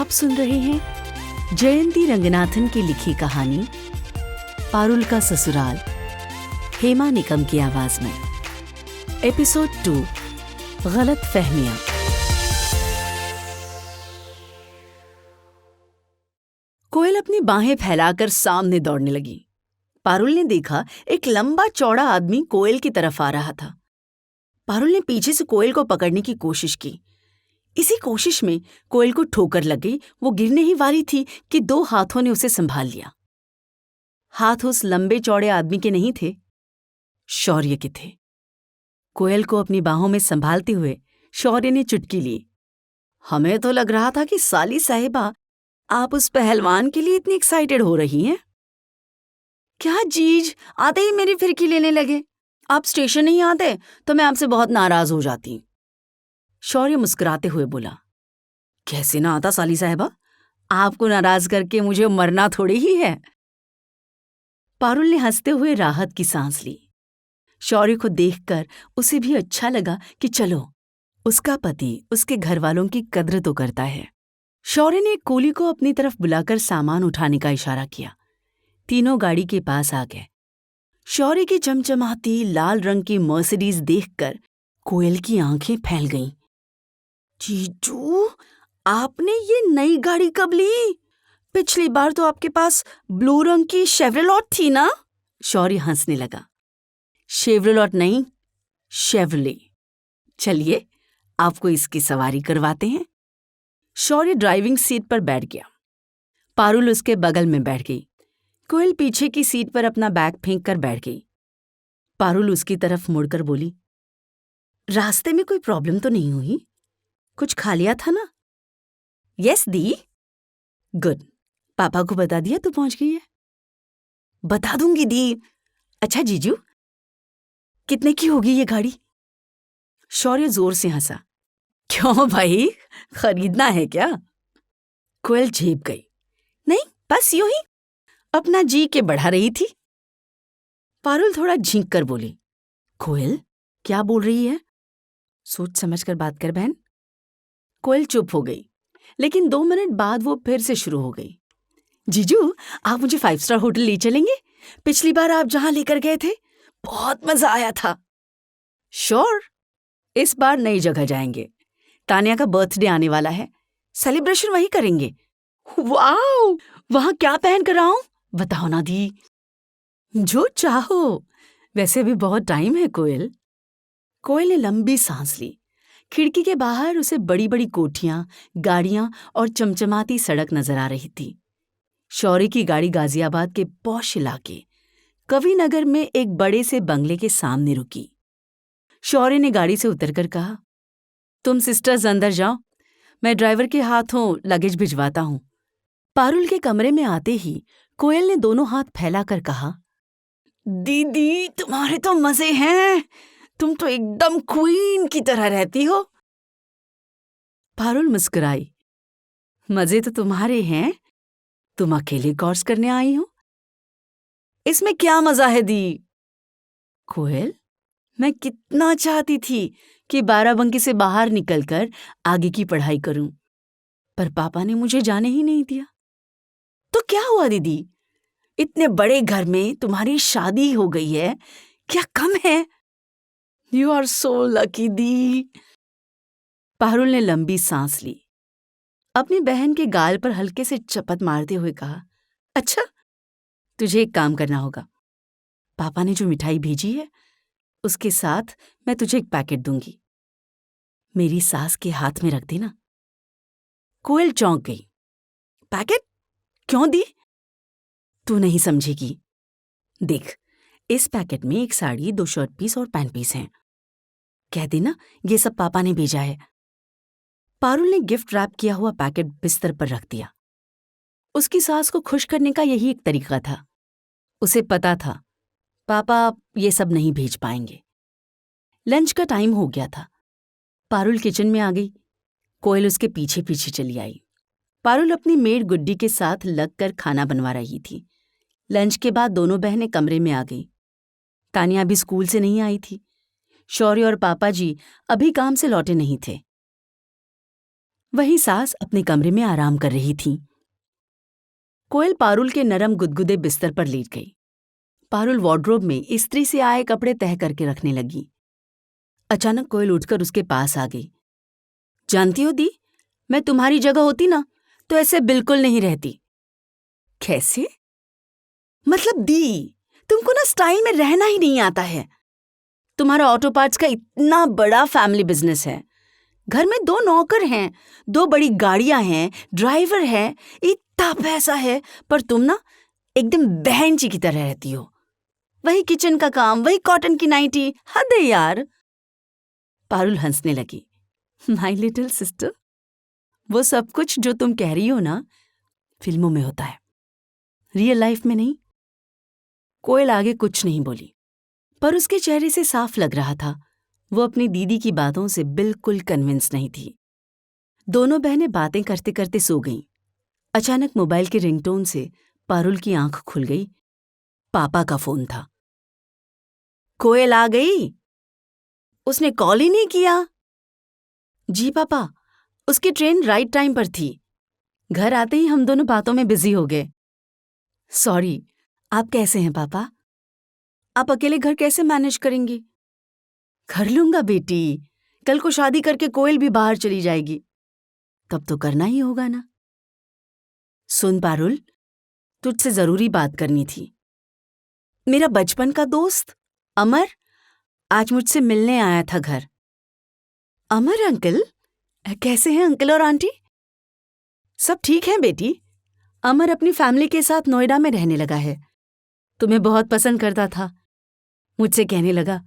आप सुन रहे हैं जयंती रंगनाथन की लिखी कहानी पारुल का ससुराल, हेमा निकम की आवाज में। एपिसोड 2, गलत फहमियां। कोयल अपनी बाहें फैलाकर सामने दौड़ने लगी। पारुल ने देखा एक लंबा चौड़ा आदमी कोयल की तरफ आ रहा था। पारुल ने पीछे से कोयल को पकड़ने की कोशिश की। इसी कोशिश में कोयल को ठोकर लग गई। वो गिरने ही वाली थी कि दो हाथों ने उसे संभाल लिया। हाथ उस लंबे चौड़े आदमी के नहीं थे, शौर्य के थे। कोयल को अपनी बाहों में संभालते हुए शौर्य ने चुटकी ली। हमें तो लग रहा था कि साली साहिबा, आप उस पहलवान के लिए इतनी एक्साइटेड हो रही हैं। क्या जीज, आते ही मेरी फिरकी लेने लगे। आप स्टेशन नहीं आते तो मैं आपसे बहुत नाराज हो जाती। शौर्य मुस्कुराते हुए बोला। कैसे ना आता साली साहिबा, आपको नाराज करके मुझे मरना थोड़ी ही है। पारुल ने हंसते हुए राहत की सांस ली। शौर्य को देखकर उसे भी अच्छा लगा कि चलो, उसका पति उसके घर वालों की कद्र तो करता है। शौर्य ने एक कूली को अपनी तरफ बुलाकर सामान उठाने का इशारा किया। तीनों गाड़ी के पास आ गए। शौर्य की चमचमाती लाल रंग की मर्सिडीज देखकर कोयल की आंखें फैल गईं। जीजू, आपने ये नई गाड़ी कब ली? पिछली बार तो आपके पास ब्लू रंग की शेवरलेट थी ना? शौर्य हंसने लगा। शेवरलेट नहीं, शेवरले। चलिए, आपको इसकी सवारी करवाते हैं। शौर्य ड्राइविंग सीट पर बैठ गया। पारुल उसके बगल में बैठ गई। कोयल पीछे की सीट पर अपना बैग फेंक कर बैठ गई। पारुल उसकी तरफ मुड़कर बोली, रास्ते में कोई प्रॉब्लम तो नहीं हुई? कुछ खा लिया था ना? यस दी। गुड। पापा को बता दिया तू पहुंच गई है? बता दूंगी दी। अच्छा जीजू, कितने की होगी ये गाड़ी? शौर्य जोर से हंसा। क्यों भाई, खरीदना है क्या? कोयल झेप गई। नहीं, बस यूं ही अपना जी के बढ़ा रही थी। पारुल थोड़ा झींक कर बोली, कोयल क्या बोल रही है? सोच समझ कर बात कर बहन। कोयल चुप हो गई, लेकिन 2 मिनट बाद वो फिर से शुरू हो गई। जीजू, आप मुझे 5 स्टार होटल ले चलेंगे? पिछली बार आप जहां लेकर गए थे, बहुत मजा आया था। श्योर, इस बार नई जगह जाएंगे। तानिया का बर्थडे आने वाला है, सेलिब्रेशन वहीं करेंगे। वाओ, वहां क्या पहन कर आऊं? बताओ ना दी। जो चाहो, वैसे भी बहुत टाइम है कोयल। कोयल ने लंबी सांस ली। खिड़की के बाहर उसे बड़ी बड़ी कोठियां, गाड़ियां और चमचमाती सड़क नजर आ रही थी। शौर्य की गाड़ी गाजियाबाद के पॉश इलाके कविनगर में एक बड़े से बंगले के सामने रुकी। शौर्य ने गाड़ी से उतरकर कहा, तुम सिस्टर्स अंदर जाओ, मैं ड्राइवर के हाथों लगेज भिजवाता हूं। पारुल के कमरे में आते ही कोयल ने दोनों हाथ फैलाकर कहा, दीदी तुम्हारे तो मजे हैं, तुम तो एकदम क्वीन की तरह रहती हो। पारुल मुस्कुराई। मजे तो तुम्हारे हैं, तुम अकेले कोर्स करने आई हो। इसमें क्या मजा है दी? कोयल, मैं कितना चाहती थी कि बाराबंकी से बाहर निकलकर आगे की पढ़ाई करूं, पर पापा ने मुझे जाने ही नहीं दिया। तो क्या हुआ दीदी, इतने बड़े घर में तुम्हारी शादी हो गई है, क्या कम है? यू आर सो लकी दी। पारुल ने लंबी सांस ली। अपनी बहन के गाल पर हल्के से चपत मारते हुए कहा, अच्छा, तुझे एक काम करना होगा। पापा ने जो मिठाई भेजी है, उसके साथ मैं तुझे एक पैकेट दूंगी। मेरी सास के हाथ में रख देना। कोयल चौंक गई। पैकेट? क्यों दी? तू नहीं समझेगी। देख, इस पैकेट में एक साड़ी, 2 शर्ट पीस और पैंट पीस हैं। कह देना ये सब पापा ने भेजा है। पारुल ने गिफ्ट रैप किया हुआ पैकेट बिस्तर पर रख दिया। उसकी सास को खुश करने का यही एक तरीका था। उसे पता था पापा ये सब नहीं भेज पाएंगे। लंच का टाइम हो गया था। पारुल किचन में आ गई। कोयल उसके पीछे पीछे चली आई। पारुल अपनी मेड गुड्डी के साथ लगकर खाना बनवा रही थी। लंच के बाद दोनों बहनें कमरे में आ गई। तानिया अभी स्कूल से नहीं आई थी। शौर्य और पापा जी अभी काम से लौटे नहीं थे। वहीं सास अपने कमरे में आराम कर रही थी। कोयल पारुल के नरम गुदगुदे बिस्तर पर लेट गई। पारुल वार्डरोब में इस्त्री से आए कपड़े तह करके रखने लगी। अचानक कोयल उठकर उसके पास आ गई। जानती हो दी, मैं तुम्हारी जगह होती ना तो ऐसे बिल्कुल नहीं रहती। कैसे? मतलब दी, तुमको ना स्टाइल में रहना ही नहीं आता है। तुम्हारा ऑटो पार्ट्स का इतना बड़ा फैमिली बिजनेस है, घर में 2 नौकर हैं, 2 बड़ी गाड़ियां हैं, ड्राइवर है, इतना पैसा है, पर तुम ना एकदम बहन जी की तरह रहती हो। वही किचन का काम, वही कॉटन की नाइटी, हद है यार। पारुल हंसने लगी। माय लिटिल सिस्टर, वो सब कुछ जो तुम कह रही हो ना, फिल्मों में होता है, रियल लाइफ में नहीं। कोयल आगे कुछ नहीं बोली, पर उसके चेहरे से साफ लग रहा था वो अपनी दीदी की बातों से बिल्कुल कन्विंस नहीं थी। दोनों बहनें बातें करते करते सो गईं। अचानक मोबाइल के रिंगटोन से पारुल की आंख खुल गई। पापा का फोन था। कोयल आ गई? उसने कॉल ही नहीं किया। जी पापा, उसकी ट्रेन राइट टाइम पर थी। घर आते ही हम दोनों बातों में बिजी हो गए। सॉरी। आप कैसे हैं पापा? आप अकेले घर कैसे मैनेज करेंगी? कर लूंगा बेटी, कल को शादी करके कोयल भी बाहर चली जाएगी, तब तो करना ही होगा ना। सुन पारुल, तुझसे जरूरी बात करनी थी। मेरा बचपन का दोस्त अमर आज मुझसे मिलने आया था घर। अमर अंकल? कैसे हैं अंकल और आंटी? सब ठीक है बेटी। अमर अपनी फैमिली के साथ नोएडा में रहने लगा है। तुम्हें बहुत पसंद करता था। मुझसे कहने लगा,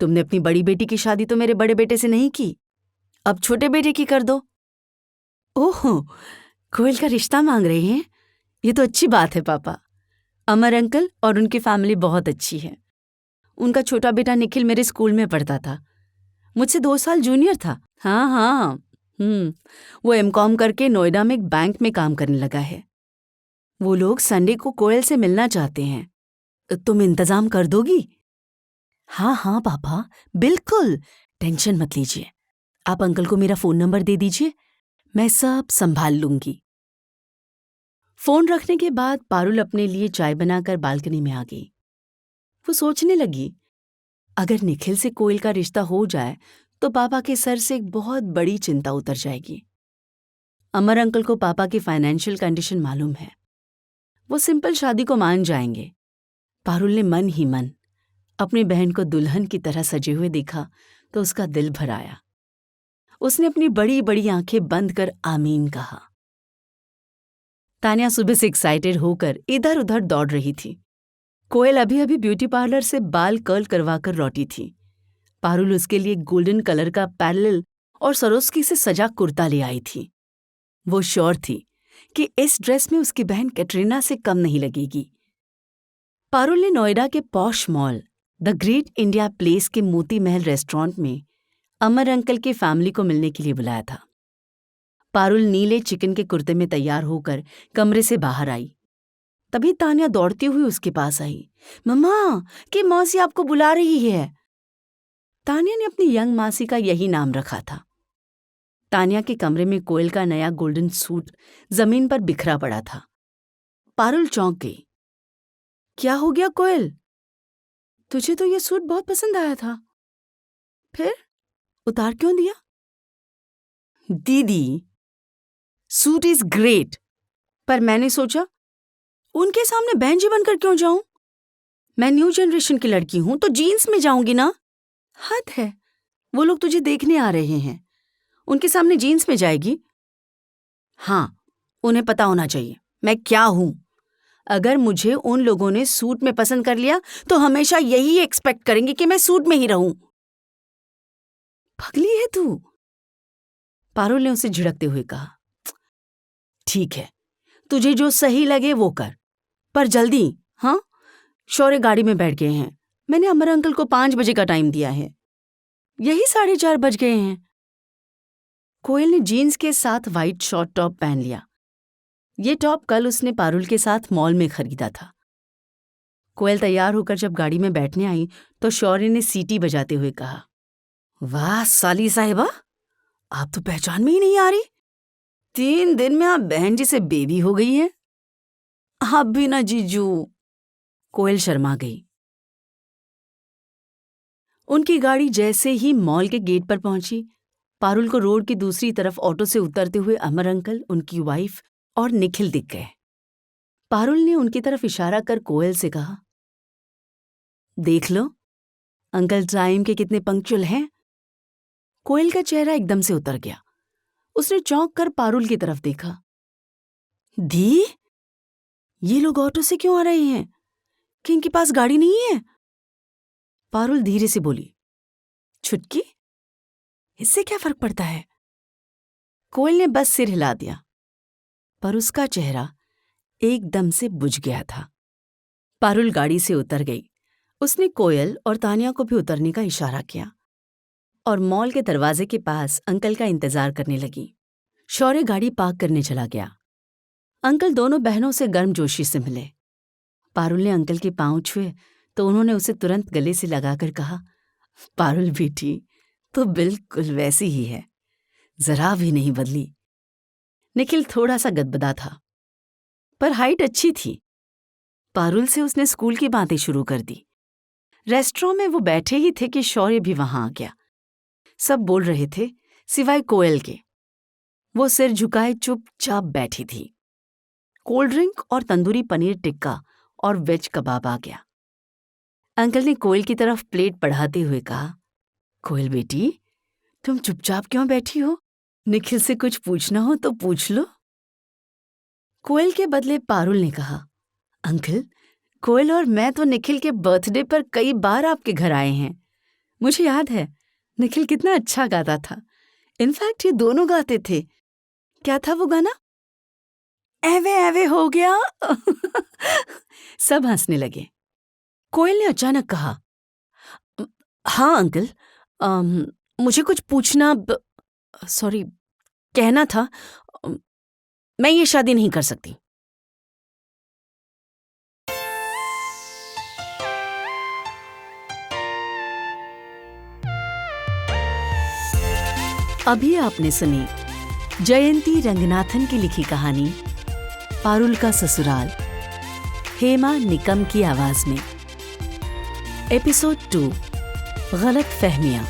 तुमने अपनी बड़ी बेटी की शादी तो मेरे बड़े बेटे से नहीं की, अब छोटे बेटे की कर दो। ओहो, कोयल का रिश्ता मांग रहे हैं? ये तो अच्छी बात है पापा। अमर अंकल और उनकी फैमिली बहुत अच्छी है। उनका छोटा बेटा निखिल मेरे स्कूल में पढ़ता था, मुझसे 2 साल जूनियर था। हाँ, वो एमकॉम करके नोएडा में एक बैंक में काम करने लगा है। वो लोग संडे को कोयल से मिलना चाहते हैं। तुम इंतजाम कर दोगी? हाँ पापा, बिल्कुल, टेंशन मत लीजिए। आप अंकल को मेरा फोन नंबर दे दीजिए, मैं सब संभाल लूंगी। फोन रखने के बाद पारुल अपने लिए चाय बनाकर बालकनी में आ गई। वो सोचने लगी, अगर निखिल से कोयल का रिश्ता हो जाए तो पापा के सर से एक बहुत बड़ी चिंता उतर जाएगी। अमर अंकल को पापा की फाइनेंशियल कंडीशन मालूम है, वो सिंपल शादी को मान जाएंगे। पारुल ने मन ही मन अपनी बहन को दुल्हन की तरह सजे हुए देखा तो उसका दिल भर आया। उसने अपनी बड़ी बड़ी आंखें बंद कर आमीन कहा। तान्या सुबह से एक्साइटेड होकर इधर उधर दौड़ रही थी। कोयल अभी अभी ब्यूटी पार्लर से बाल कर्ल करवाकर लौटी थी। पारुल उसके लिए गोल्डन कलर का पैरेलल और सरोस्की से सजा कुर्ता ले आई थी। वो श्योर थी कि इस ड्रेस में उसकी बहन कैटरीना से कम नहीं लगेगी। पारुल ने नोएडा के posh mall the great India place के मोती महल रेस्टोरेंट में अमर अंकल की फैमिली को मिलने के लिए बुलाया था। पारुल नीले चिकन के कुर्ते में तैयार होकर कमरे से बाहर आई। तभी तान्या दौड़ती हुई उसके पास आई। मम्मा, कि मौसी आपको बुला रही है। तान्या ने अपनी यंग मासी का यही नाम रखा था। तान्या के कमरे में कोयल का नया गोल्डन सूट जमीन पर बिखरा पड़ा था। पारुल चौंक गई। क्या हो गया कोयल? तुझे तो यह सूट बहुत पसंद आया था, फिर उतार क्यों दिया? दीदी, सूट इज ग्रेट, पर मैंने सोचा उनके सामने बहन जी बनकर क्यों जाऊं? मैं न्यू जनरेशन की लड़की हूं तो जीन्स में जाऊंगी ना। हद है, वो लोग तुझे देखने आ रहे हैं, उनके सामने जीन्स में जाएगी? हाँ, उन्हें पता होना चाहिए मैं क्या हूं। अगर मुझे उन लोगों ने सूट में पसंद कर लिया तो हमेशा यही एक्सपेक्ट करेंगे कि मैं सूट में ही रहूं। पगली है तू, पारुल ने उसे झिड़कते हुए कहा। ठीक है, तुझे जो सही लगे वो कर, पर जल्दी। हाँ, शौर्य गाड़ी में बैठ गए हैं। मैंने अमर अंकल को 5 बजे का टाइम दिया है, यही 4:30 बज गए हैं। कोयल ने जीन्स के साथ व्हाइट शॉर्ट टॉप पहन लिया। ये टॉप कल उसने पारुल के साथ मॉल में खरीदा था। कोयल तैयार होकर जब गाड़ी में बैठने आई तो शौर्य ने सीटी बजाते हुए कहा, वाह साली साहिबा, आप तो पहचान में ही नहीं आ रही। 3 दिन में आप बहन जी से बेबी हो गई हैं? आप भी ना जीजू। कोयल शर्मा गई। उनकी गाड़ी जैसे ही मॉल के गेट पर पहुंची, पारुल को रोड की दूसरी तरफ ऑटो से उतरते हुए अमर अंकल, उनकी वाइफ और निखिल दिख गए। पारुल ने उनकी तरफ इशारा कर कोयल से कहा, देख लो अंकल टाइम के कितने पंक्चुअल हैं। कोयल का चेहरा एकदम से उतर गया। उसने चौंक कर पारुल की तरफ देखा। दी, ये लोग ऑटो से क्यों आ रहे हैं? कि इनके पास गाड़ी नहीं है? पारुल धीरे से बोली, छुटकी, इससे क्या फर्क पड़ता है? कोयल ने बस सिर हिला दिया, पर उसका चेहरा एकदम से बुझ गया था। पारुल गाड़ी से उतर गई। उसने कोयल और तानिया को भी उतरने का इशारा किया और मॉल के दरवाजे के पास अंकल का इंतजार करने लगी। शौर्य गाड़ी पार्क करने चला गया। अंकल दोनों बहनों से गर्मजोशी से मिले। पारुल ने अंकल के पांव छुए तो उन्होंने उसे तुरंत गले से लगाकर कहा, पारुल बेटी तो बिल्कुल वैसी ही है, जरा भी नहीं बदली। निखिल थोड़ा सा गदगदा था, पर हाइट अच्छी थी। पारुल से उसने स्कूल की बातें शुरू कर दी। रेस्टोरेंट में वो बैठे ही थे कि शौर्य भी वहां आ गया। सब बोल रहे थे सिवाय कोयल के। वो सिर झुकाए चुपचाप बैठी थी। कोल्ड ड्रिंक और तंदूरी पनीर टिक्का और वेज कबाब आ गया। अंकल ने कोयल की तरफ प्लेट बढ़ाते हुए कहा, कोयल बेटी तुम चुपचाप क्यों बैठी हो? निखिल से कुछ पूछना हो तो पूछ लो। कोयल के बदले पारुल ने कहा, अंकल कोयल और मैं तो निखिल के बर्थडे पर कई बार आपके घर आए हैं। मुझे याद है निखिल कितना अच्छा गाता था। इनफैक्ट ये दोनों गाते थे। क्या था वो गाना? एवे एवे हो गया। सब हंसने लगे। कोयल ने अचानक कहा, हाँ अंकल, मुझे कुछ पूछना सॉरी कहना था। मैं ये शादी नहीं कर सकती। अभी आपने सुनी जयंती रंगनाथन की लिखी कहानी पारुल का ससुराल, हेमा निकम की आवाज में। एपिसोड 2, गलत फहमियां।